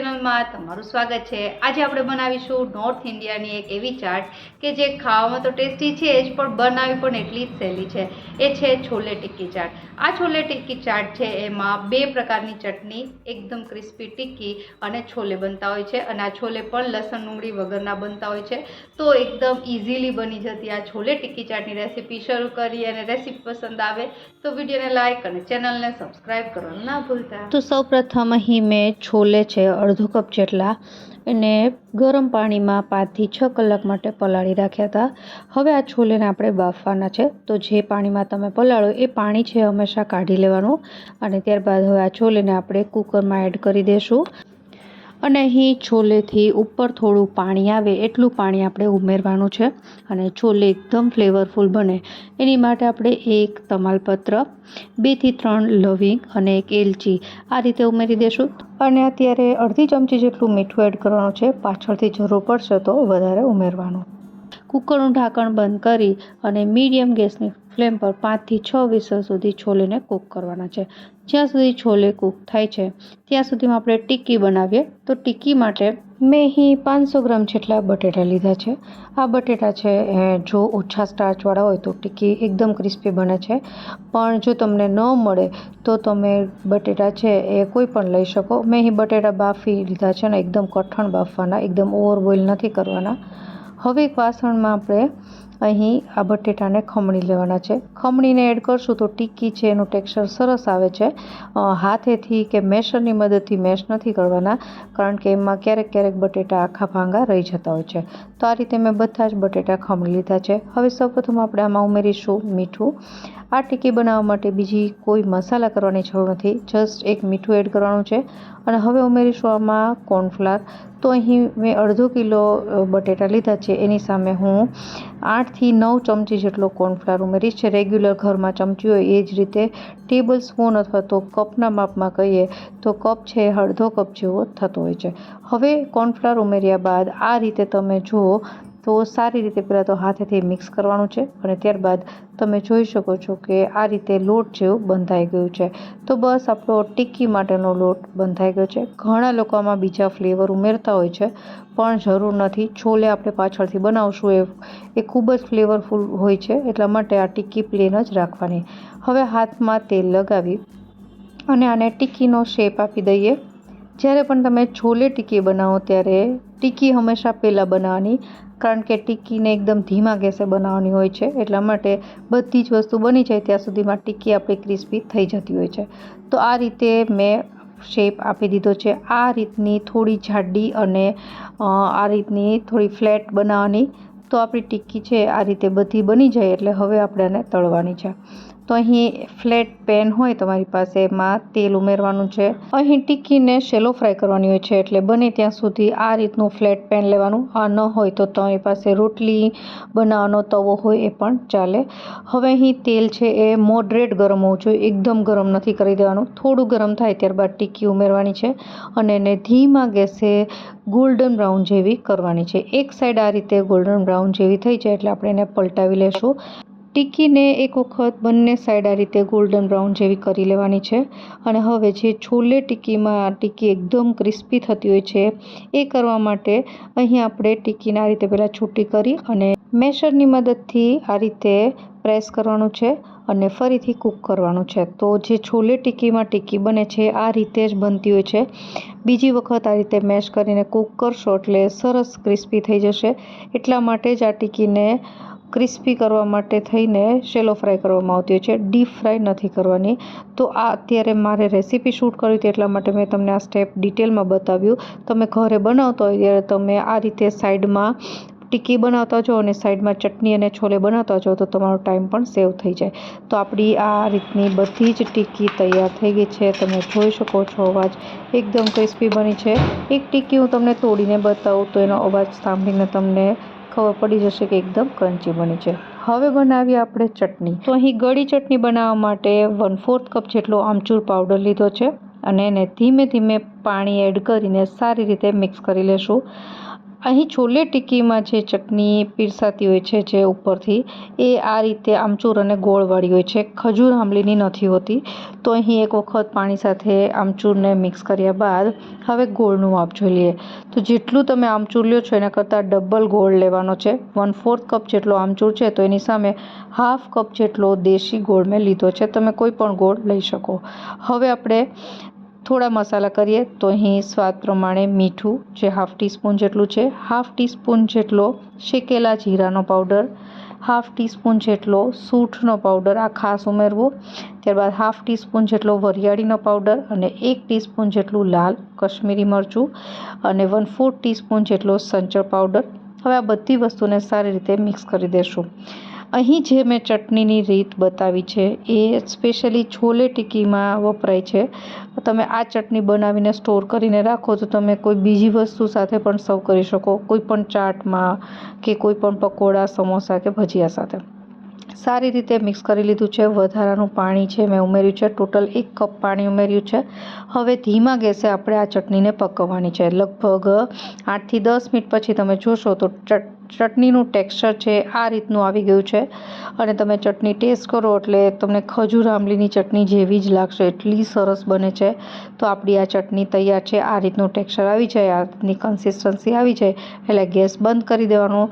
ચેનલમાં તમારું સ્વાગત છે। આજે આપણે બનાવીશું નોર્થ ઇન્ડિયાની એક એવી ચાટ કે જે ખાવામાં તો ટેસ્ટી છે જ પણ બનાવી પણ એટલી જ સહેલી છે। એ છે છોલે ટિક્કી ચાટ। આ છોલે ટિક્કી ચાટ છે એમાં બે પ્રકારની ચટણી, એકદમ ક્રિસ્પી ટિક્કી અને છોલે બનતા હોય છે અને આ છોલે પણ લસણ ડુંગળી વગરના બનતા હોય છે। તો એકદમ ઇઝીલી બની જતી આ છોલે ટિક્કી ચાટની રેસીપી શરૂ કરી અને રેસીપી પસંદ આવે તો વિડીયોને લાઇક અને ચેનલને સબસ્ક્રાઈબ કરવાનું ના ભૂલતા। તો સૌપ્રથમ અહીં મેં છોલે છે અડધો કપ જેટલા એને ગરમ પાણીમાં 5 થી 6 કલાક માટે પલાળી રાખ્યા હતા। હવે આ છોલેને આપણે બાફવાના છે। તો જે પાણીમાં તમે પલાળો એ પાણી છે હંમેશા કાઢી લેવાનું અને ત્યારબાદ હવે આ છોલેને આપણે કુકરમાં એડ કરી દઈશું અને અહીં છોલેથી ઉપર થોડું પાણી આવે એટલું પાણી આપણે ઉમેરવાનું છે અને છોલે એકદમ ફ્લેવરફુલ બને એની માટે આપણે એક તમાલપત્ર, 2 થી 3 લવિંગ અને એક એલચી આ રીતે ઉમેરી દઈશું અને અત્યારે અડધી ચમચી જેટલું મીઠું એડ કરવાનું છે। પાછળથી જરૂર પડશે તો વધારે ઉમેરવાનું। કુકરનું ઢાંકણ બંધ કરી અને મીડિયમ ગેસની ફ્લેમ પર 5 થી 6 વિસલ સુધી છોલેને કૂક કરવાના છે। જ્યાં સુધી છોલે કૂક થાય છે ત્યાં સુધીમાં આપણે ટિક્કી બનાવીએ। તો ટિક્કી માટે મેં અહીં 500 ગ્રામ જેટલા બટેટા લીધા છે। આ બટેટા છે જો ઓછા સ્ટાર્ચવાળા હોય તો ટિક્કી એકદમ ક્રિસ્પી બને છે, પણ જો તમને ન મળે તો તમે બટેટા છે એ કોઈ પણ લઈ શકો। મેં અહીં બટેટા બાફી લીધા છે ને એકદમ કઠણ બાફવાના, એકદમ ઓવર બોઇલ નથી કરવાના। હવે એક વાસણમાં આપણે અહીં આ બટેટાને ખમણી લેવાના છે। ખમણીને એડ કરશું તો ટિક્કી છે એનું ટેક્સચર સરસ આવે છે। હાથેથી કે મેશરની મદદથી મેશ નથી કરવાના કારણ કે એમાં ક્યારેક બટેટા આખા ભાંગા રહી જતા હોય છે। તો આ રીતે મેં બધા જ બટેટા ખમણી લીધા છે। હવે સૌપ્રથમ આપણે આમાં ઉમેરીશું મીઠું। આ ટિક્કી બનાવવા માટે બીજી કોઈ મસાલા કરવાની જરૂર નથી, જસ્ટ એક મીઠું એડ કરવાનું છે અને હવે ઉમેરીશું આમાં કોર્નફ્લાવર। તો અહીં મેં અડધો કિલો બટેટા લીધા છે એની સામે હું 8 થી 9 ચમચી જેટલો કોર્નફ્લાવર ઉમેરીશ। છે રેગ્યુલર ઘરમાં ચમચી હોય એ જ રીતે ટેબલ સ્પૂન અથવા તો કપના માપમાં કહીએ તો કપ છે અડધો કપ જેવો થતો હોય છે। હવે કોર્નફ્લાવર ઉમેર્યા બાદ આ રીતે તમે જુઓ તો સારી રીતે પહેલાં તો હાથેથી મિક્સ કરવાનું છે અને ત્યારબાદ તમે જોઈ શકો છો કે આ રીતે લોટ જેવું બંધાઈ ગયું છે। તો બસ આપણો ટિક્કી માટેનો લોટ બંધાઈ ગયો છે। ઘણા લોકો આમાં બીજા ફ્લેવર ઉમેરતા હોય છે પણ જરૂર નથી। છોલે આપણે પાછળથી બનાવશું એ ખૂબ જ ફ્લેવરફુલ હોય છે એટલા માટે આ ટિક્કી પ્લેન જ રાખવાની। હવે હાથમાં તેલ લગાવી અને આને ટિક્કીનો શેપ આપી દઈએ। જ્યારે પણ તમે છોલે ટિક્કી બનાવો ત્યારે ટિક્કી હંમેશા પહેલાં બનાવવાની કારણ કે ટિક્કીને એકદમ ધીમા ગેસે બનાવવાની હોય છે એટલા માટે બધી જ વસ્તુ બની જાય ત્યાં સુધીમાં ટિક્કી આપણી ક્રિસ્પી થઈ જતી હોય છે। તો આ રીતે મેં શેપ આપી દીધો છે। આ રીતની થોડી જાડી અને આ રીતની થોડી ફ્લેટ બનાવવાની। તો આપણી ટિક્કી છે આ રીતે બધી બની જાય એટલે હવે આપણે આને તળવાની છે। તો અહીં ફ્લેટ પેન હોય તમારી પાસે એમાં તેલ ઉમેરવાનું છે। અહીં ટિક્કીને શેલો ફ્રાય કરવાની હોય છે એટલે બને ત્યાં સુધી આ રીતનું ફ્લેટ પેન લેવાનું। આ ન હોય તો તમારી પાસે રોટલી બનાવવાનો તવો હોય એ પણ ચાલે। હવે અહીં તેલ છે એ મોડરેટ ગરમ હોવું જોઈએ, એકદમ ગરમ નથી કરી દેવાનું। થોડું ગરમ થાય ત્યારબાદ ટિક્કી ઉમેરવાની છે અને એને ધીમા ગેસે ગોલ્ડન બ્રાઉન જેવી કરવાની છે। એક સાઈડ આ રીતે ગોલ્ડન બ્રાઉન જેવી થઈ જાય એટલે આપણે એને પલટાવી લેશું। ટિક્કીને એક વખત બંને સાઈડ આ રીતે ગોલ્ડન બ્રાઉન જેવી કરી લેવાની છે અને હવે જે છોલે ટિક્કીમાં ટિક્કી એકદમ ક્રિસ્પી થતી હોય છે એ કરવા માટે અહીં આપણે ટિક્કીને આ રીતે પહેલાં છૂટી કરી અને મેશરની મદદથી આ રીતે પ્રેસ કરવાનું છે અને ફરીથી કૂક કરવાનું છે। તો જે છોલે ટિક્કીમાં ટિક્કી બને છે આ રીતે જ બનતી હોય છે। બીજી વખત આ રીતે મેશ કરીને કૂક કરશો એટલે સરસ ક્રિસ્પી થઈ જશે। એટલા માટે જ આ ટિક્કીને ક્રિસ્પી કરવા માટે થઈને શેલો ફ્રાય કરવામાં આવતી હોય છે, ડીપ ફ્રાય નથી કરવાની। તો આ અત્યારે મારે રેસીપી શૂટ કરવી હતી એટલા માટે મેં તમને આ સ્ટેપ ડિટેલમાં બતાવ્યું। તમે ઘરે બનાવતા હોય ત્યારે તમે આ રીતે સાઈડમાં ટિક્કી બનાવતા જાઓ અને સાઈડમાં ચટણી અને છોલે બનાવતા જાઓ તો તમારો ટાઈમ પણ સેવ થઈ જાય। તો આપણી આ રીતની બધી જ ટિક્કી તૈયાર થઈ ગઈ છે। તમે જોઈ શકો છો અવાજ એકદમ ક્રિસ્પી બની છે। એક ટિક્કી હું તમને તોડીને બતાવું તો એનો અવાજ સાંભળીને તમને ખબર પડી જશે કે એકદમ ક્રન્ચી બની છે। હવે બનાવીએ આપણે ચટણી। તો અહીં ગળી ચટણી બનાવવા માટે 1/4 કપ જેટલો આમચૂર પાવડર લીધો છે અને એને ધીમે ધીમે પાણી એડ કરીને સારી રીતે મિક્સ કરી લેશું। અહીં છોલે ટિક્કીમાં જે ચટણી પીરસાતી હોય છે જે ઉપરથી એ આ રીતે આમચૂર અને ગોળવાળી હોય છે, ખજૂર આંબલીની નથી હોતી. તો અહીં એક વખત પાણી સાથે આમચૂરને મિક્સ કર્યા બાદ હવે ગોળનું માપ જોઈ લઈએ. તો જેટલું તમે આમચૂર લ્યો છો એના કરતાં ડબલ ગોળ લેવાનો છે. 1/4 કપ જેટલો આમચૂર છે તો એની સામે હાફ કપ જેટલો દેશી ગોળ મેં લીધો છે. તમે કોઈ પણ ગોળ લઈ શકો. હવે આપણે થોડા મસાલા કરીએ. તો અહીં સ્વાદ પ્રમાણે મીઠું જે હાફ ટીસ્પૂન જેટલું છે, હાફ ટીસ્પૂન જેટલો શેકેલા જીરાનો પાવડર, હાફ ટીસ્પૂન જેટલો સૂંઠનો પાવડર આ ખાસ ઉમેરવો. ત્યારબાદ હાફ ટીસ્પૂન જેટલો વરિયાળીનો પાવડર અને 1 ટીસ્પૂન જેટલું લાલ કશ્મીરી મરચું અને 1/4 ટીસ્પૂન જેટલો સંચળ પાવડર. હવે આ બધી વસ્તુને સારી રીતે મિક્સ કરી દેશું. અહીં જે મેં ચટણીની રીત બતાવી છે એ સ્પેશિયલી છોલે ટિક્કીમાં વપરાય છે. તમે આ ચટણી બનાવીને સ્ટોર કરીને રાખો તો તમે કોઈ બીજી વસ્તુ સાથે પણ સર્વ કરી શકો, કોઈ પણ ચાટમાં કે કોઈ પણ પકોડા, સમોસા કે ભજીયા સાથે. સારી રીતે મિક્સ કરી લીધું છે. વધારાનું પાણી છે મેં ઉમેર્યું છે, ટોટલ 1 કપ પાણી ઉમેર્યું છે. હવે ધીમા ગેસે આપણે આ ચટણીને પકવવાની છે. લગભગ 8 થી 10 મિનિટ પછી તમે જોશો તો ચટણીનું ટેક્સચર છે આ રીતનું આવી ગયું છે અને તમે ચટણી ટેસ્ટ કરો એટલે તમને ખજૂર આંબલીની ચટણી જેવી જ લાગશે, એટલી સરસ બને છે. તો આપણી આ ચટણી તૈયાર છે. આ રીતનું ટેક્સચર આવી જાય, આ રીતની કન્સિસ્ટન્સી આવી જાય એટલે ગેસ બંધ કરી દેવાનો.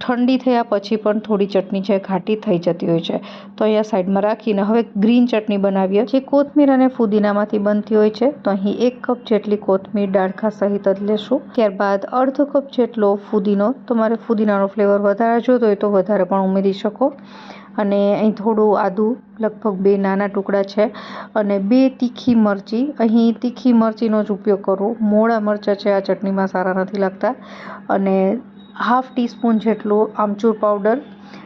ઠંડી થયા પછી પણ થોડી ચટણી છે ઘાટી થઈ જતી હોય છે. તો અહીંયા સાઈડમાં રાખીને હવે ગ્રીન ચટણી બનાવીએ જે કોથમીર અને ફુદીનામાંથી બનતી હોય છે. તો અહીં 1 કપ જેટલી કોથમીર ડાળખા સહિત જ લેશું. ત્યારબાદ અડધો કપ જેટલો ફુદીનો, તમારે ફુદીનાનો ફ્લેવર વધારે જોતો હોય તો વધારે પણ ઉમેરી શકો. અને અહીં થોડું આદું, લગભગ 2 નાના ટુકડા છે અને 2 તીખી મરચી. અહીં તીખી મરચીનો જ ઉપયોગ કરવો, મોળા મરચાં છે આ ચટણીમાં સારા નથી લાગતા. અને હાફ ટીસ્પૂન જેટલું આમચૂર પાવડર,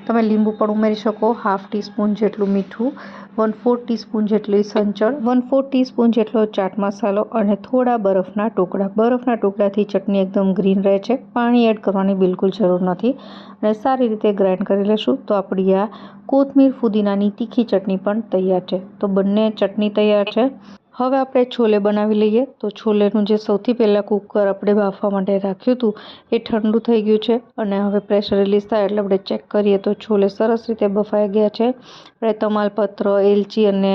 તમે લીંબુ પણ ઉમેરી શકો. હાફ ટીસ્પૂન જેટલું મીઠું, 1/4 ટીસ્પૂન જેટલી સંચળ, 1/4 ટીસ્પૂન જેટલો ચાટ મસાલો અને થોડા બરફના ટુકડા. બરફના ટુકડાથી ચટણી એકદમ ગ્રીન રહે છે. પાણી એડ કરવાની બિલકુલ જરૂર નથી અને સારી રીતે ગ્રાઇન્ડ કરી લેશું. તો આપણી આ કોથમીર ફુદીનાની તીખી ચટણી પણ તૈયાર છે. તો બંને ચટણી તૈયાર છે. હવે આપણે છોલે બનાવી લઈએ. તો છોલેનું જે સૌથી પહેલાં કુકર આપણે બાફવા માટે રાખ્યું હતું એ ઠંડુ થઈ ગયું છે અને હવે પ્રેશર રિલીઝ થાય એટલે આપણે ચેક કરીએ તો છોલે સરસ રીતે બફાઈ ગયા છે. આપણે તમાલપત્ર, એલચી અને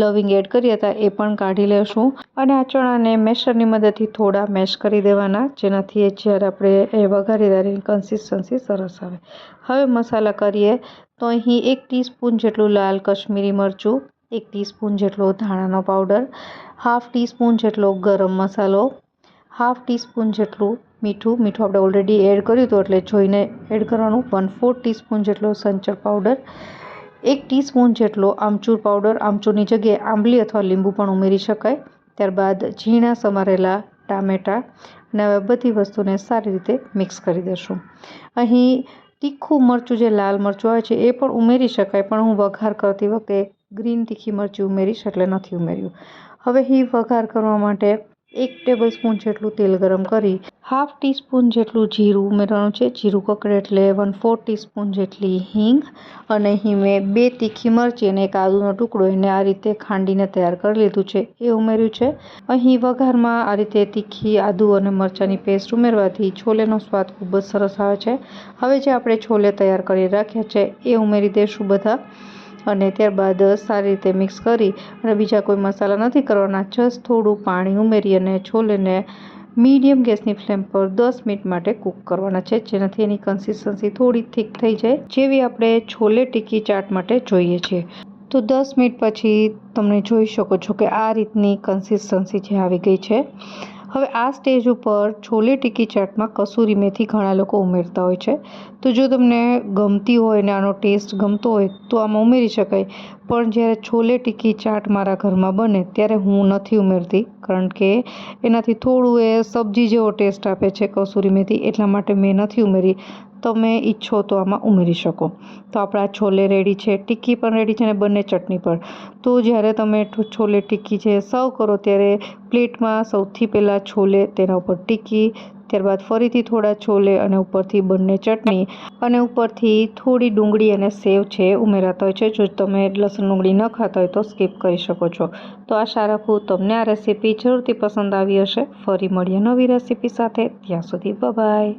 લવિંગ એડ કર્યા હતા એ પણ કાઢી લેશું અને આ ચણાને મેશરની મદદથી થોડા મેશ કરી દેવાના, જેનાથી જ્યારે આપણે એ વઘારીએ ત્યારે કન્સિસ્ટન્સી સરસ આવે. હવે મસાલા કરીએ. તો અહીં 1 ટીસ્પૂન જેટલું લાલ કશ્મીરી મરચું, 1 ટીસ્પૂન જેટલો ધાણાનો પાવડર, હાફ ટીસ્પૂન જેટલો ગરમ મસાલો, હાફ ટીસ્પૂન જેટલું મીઠું. મીઠું આપણે ઓલરેડી એડ કર્યું હતું એટલે જોઈને એડ કરવાનું. 1/4 ટીસ્પૂન જેટલો સંચળ પાવડર, 1 ટીસ્પૂન જેટલો આમચૂર પાવડર. આમચૂરની જગ્યાએ આંબલી અથવા લીંબુ પણ ઉમેરી શકાય. ત્યારબાદ ઝીણા સમારેલા ટામેટાં અને હવે બધી વસ્તુને સારી રીતે મિક્સ કરી દઈશું. અહીં તીખું મરચું જે લાલ મરચું આવે છે એ પણ ઉમેરી શકાય, પણ હું વઘાર કરતી વખતે ગ્રીન તીખી મરચી ઉમેરીશ એટલે નથી ઉમેર્યું. હવે અહીં વઘાર કરવા માટે 1 ટેબલસ્પૂન જેટલું તેલ ગરમ કરી હાફ ટીસ્પૂન જેટલું જીરું ઉમેરવાનું છે. જીરું કકડે એટલે 1/4 ટીસ્પૂન જેટલી હિંગ અને અહીં મેં 2 તીખી મરચી અને 1 આદુનો ટુકડો એને આ રીતે ખાંડીને તૈયાર કરી લીધું છે એ ઉમેર્યું છે. અહીં વઘારમાં આ રીતે તીખી આદુ અને મરચાંની પેસ્ટ ઉમેરવાથી છોલેનો સ્વાદ ખૂબ જ સરસ આવે છે. હવે જે આપણે છોલે તૈયાર કરી રાખ્યા છે એ ઉમેરી દઈશું બધા અને ત્યારબાદ સારી રીતે મિક્સ કરી અને બીજા કોઈ મસાલા નથી કરવાના. જસ્ટ થોડું પાણી ઉમેરી અને છોલેને મીડિયમ ગેસની ફ્લેમ પર 10 મિનિટ માટે કૂક કરવાના છે, જેનાથી એની કન્સિસ્ટન્સી થોડી થીક થઈ જાય, જેવી આપણે છોલે ટિક્કી ચાટ માટે જોઈએ છીએ. તો 10 મિનિટ પછી તમે જોઈ શકો છો કે આ રીતની કન્સિસ્ટન્સી જે આવી ગઈ છે. હવે આ સ્ટેજ ઉપર છોલે ટિક્કી ચાટમાં કસૂરી મેથી ઘણા લોકો ઉમેરતા હોય છે. તો જો તમને ગમતી હોય ને આનો ટેસ્ટ ગમતો હોય તો આમાં ઉમેરી શકાય. પણ જ્યારે છોલે ટિક્કી ચાટ મારા ઘરમાં બને ત્યારે હું નથી ઉમેરતી, કારણ કે એનાથી થોડું એ સબ્જી જેવો ટેસ્ટ આપે છે કસૂરી મેથી, એટલા માટે મેં નથી ઉમેરી. તમે ઈચ્છો તો આમાં ઉમેરી શકો. તો આપણા છોલે રેડી છે, ટિક્કી પણ રેડી છે અને બંને ચટણી પણ. તો જ્યારે તમે છોલે ટિક્કી જે સર્વ કરો ત્યારે પ્લેટમાં સૌથી પહેલાં છોલે, તેના ઉપર ટિક્કી, ત્યારબાદ ફરીથી થોડા છોલે અને ઉપરથી બંને ચટણી અને ઉપરથી થોડી ડુંગળી અને સેવ છે ઉમેરાતા હોય છે. જો તમે લસણ ડુંગળી ન ખાતા હોય તો સ્કીપ કરી શકો છો. તો આશા રાખું તમને આ રેસીપી જરૂરથી પસંદ આવી હશે. ફરી મળીએ નવી રેસીપી સાથે. ત્યાં સુધી બાય.